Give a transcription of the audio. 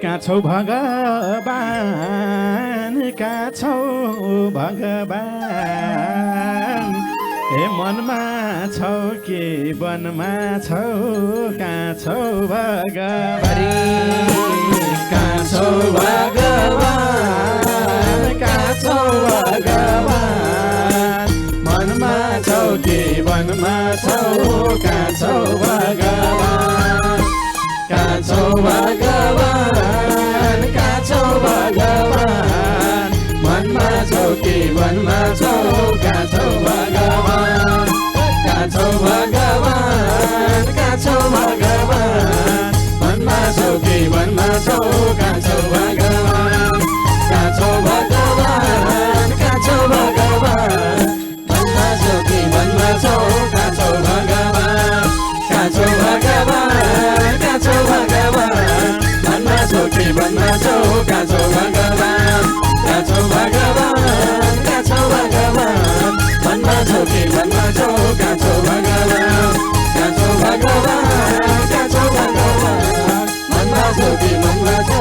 कहाँ छौ भगवान कहाँ छौ भगवान हे मनमा छौ कि वनमा छौ कहाँ छौ भगवान कहाँ छौ भगवान कहाँ छौ भगवान मनमा छौ कि वनमा छौ कहाँ छौ भगवान कहाँ छौ भगवान कहाँ छौ भगवान मनमा छौ कि वनमा छौ कहाँ छौ भगवान कहाँ छौ भगवान कहाँ छौ भगवान मनमा छौ कि वनमा छौ कहाँ छौ भगवान कहाँ छौ भगवान कहाँ छौ भगवान मनमा छौ कि वनमा छौ कहाँ छौ भगवान कहाँ छौ भगवान कहाँ छौ भगवान मनमा छौ कि वनमा छौ कहाँ छौ भगवान कहाँ छौ भगवान कहाँ छौ भगवान मनमा छौ कि वनमा छौ कहाँ छौ भगवान कहाँ छौ भगवान कहाँ छौ भगवान मनमा छौ कि वनमा छौ